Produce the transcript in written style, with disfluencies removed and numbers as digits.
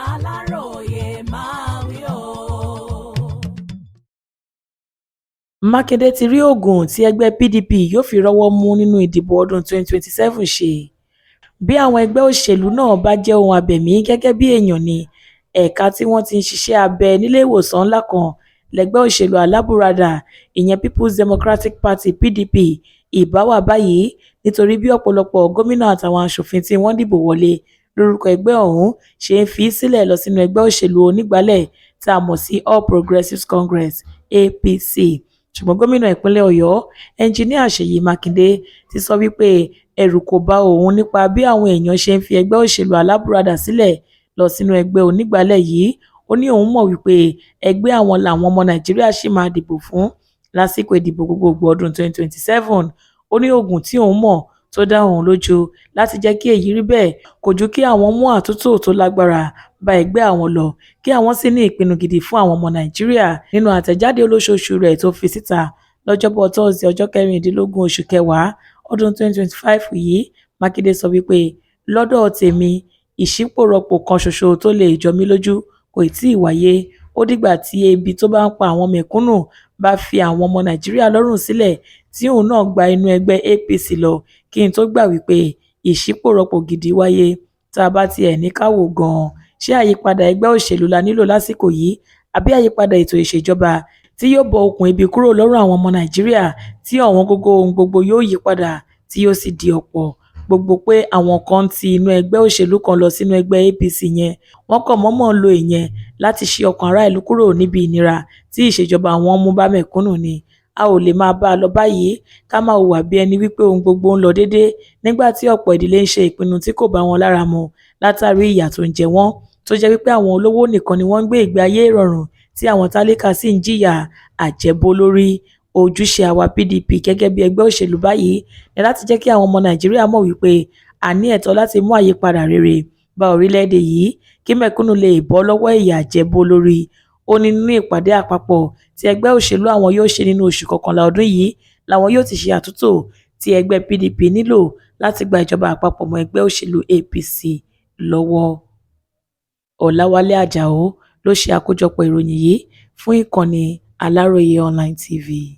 Aláròyé máa wí o. Mákindé ti rí Ògùn tí ẹgbẹ́ PDP yóò fi rọ́wọ́ mú nínú ìdìbò ọdún 2027 ṣe. Bí àwọn ẹgbẹ́ òṣèlú náà bá jẹ́ ohun abẹ̀mí gẹ́gẹ́ bí èèyàn ní ẹ̀ka tí wọ́n ti ń ṣiṣẹ́ abẹ nílé ìwòsàn ńlá kan lẹ́gbẹ́ òṣèlú alábùradà ìyẹn People's Democratic Party PDP ìbá wà báyìí nítorí bí ọ̀pọ̀lọpọ̀ gómìnà àtàwọn aṣòfin tí wọ́n dìbò wọlé lórúkọ ẹgbẹ́ ọ̀hún ṣe ń fi sílẹ̀ lọ sínú ẹgbẹ́ òṣèlú onígbàálẹ̀ tá a mọ̀ sí All Progressives Congress APC. Ṣùgbọ́n gómìnà ìpínlẹ̀ Ọ̀yọ́ ẹnjiníà Ṣèyí Mákindé ti sọ wípé ẹ̀rù kò bá òun nípa bí àwọn èèyàn ṣe ń fi ẹgbẹ́ òṣèlú alábùradà sílẹ̀ lọ sínú ẹgbẹ́ onígbàálẹ̀ yìí. Ó ní òun mọ̀ wípé ẹgbẹ́ àwọn làwọn ọmọ Nàìjíríà ṣì máa dìbò fún lásìkò ìdìbò gbogbogbò ọdún 2027. Ó ní Ògùn tí òun mọ̀ tó dá òun lójú láti jẹ́ kí èyí rí bẹ́ẹ̀ kò ju kí àwọn mú àtúntò tó lágbára bá ẹgbẹ́ àwọn lọ kí àwọn sì ní ìpinnu gidi fún àwọn ọmọ Nàìjíríà. Nínú àtẹ̀jáde olóṣooṣù rẹ̀ tó fi síta lọ́jọ́bọ̀ Thursday ọjọ́ 16 oṣù kẹwàá ọdún 2025 yìí, Mákindé sọ wípé lọ́dọ̀ tèmi ìṣípòrọ̀pọ̀ kan ṣoṣo tó lè jọ mí lójú kò tíì wáyé. Ó dìgbà tí ebi tó bá ń pa àwọn mẹ̀kúnnù bá fi àwọn ọmọ Nàìjíríà lọ́rùn sílẹ̀ tí òun náà gba inú ẹgbẹ́ APC lọ kí n tó gbà wípé ìṣípòrọ̀pọ̀ gidi wáyé. Tá a bá tiẹ̀ ní ká wò gan-an, ṣé àyípadà ẹgbẹ́ òṣèlú la nílò lásìkò yìí àbí àyípadà ètò ìṣèjọba tí yóò bọ́ okùn ebi kúrò lọ́rùn àwọn ọmọ Nàìjíríà tí ọ̀wọ́n gógó ohun gbogbo yóò yí padà tí yóò sì di ọ̀pọ̀ gbogbo pé àwọn kan ti inú ẹgbẹ́ òṣèlú kan lọ sínú ẹgbẹ́ APC yẹn wọ́n kàn mọ̀ọ́mọ̀ lo ìyẹn láti ṣí ọkàn ará ìlú kúrò níbi ìnira tí ìṣèjọba àwọn mú bá mẹ̀kúnnù ni. A ò lè máa bá a lọ báyìí ká máa hùwà bí ẹni wípé ohun gbogbo ń lọ déédé nígbà tí ọ̀pọ̀ ìdílé ń ṣe ìpinnu tí kò bá wọn lára mu látàrí ìyà tó ń jẹ wọ́n tó jẹ́ wípé àwọn olówó nìkan ni wọ́n ń gbé ìgbé ayé ìrọ̀rùn tí àwọn tálákà sì ń jìyà àjẹbó lórí. Ojúṣe àwa PDP gẹ́gẹ́ bí ẹgbẹ́ òṣèlú báyìí ni láti jẹ́ kí àwọn ọmọ Nàìjíríà mọ̀ wípé a ní ẹ̀tọ́ láti mú àyípadà rere bá orílẹ̀-èdè yìí kí mẹ̀kúnnù lè bọ́ lọ́wọ́ ìyà àjẹbó lórí. Ó ní nínú ìpàdé àpapọ̀ tí ẹgbẹ́ òṣèlú àwọn yóò ṣe nínú oṣù kọkànlá ọdún yìí làwọn yóò ti ṣe àtúntò tí ẹgbẹ́ PDP nílò láti gba ìjọba àpapọ̀ mọ́ ẹgbẹ́ òṣèlú APC lọ́wọ́. Ọláwálé Àjàó ló ṣe àkójọpọ̀ ìròyìn yìí fún ìkànnì Aláròye Online TV.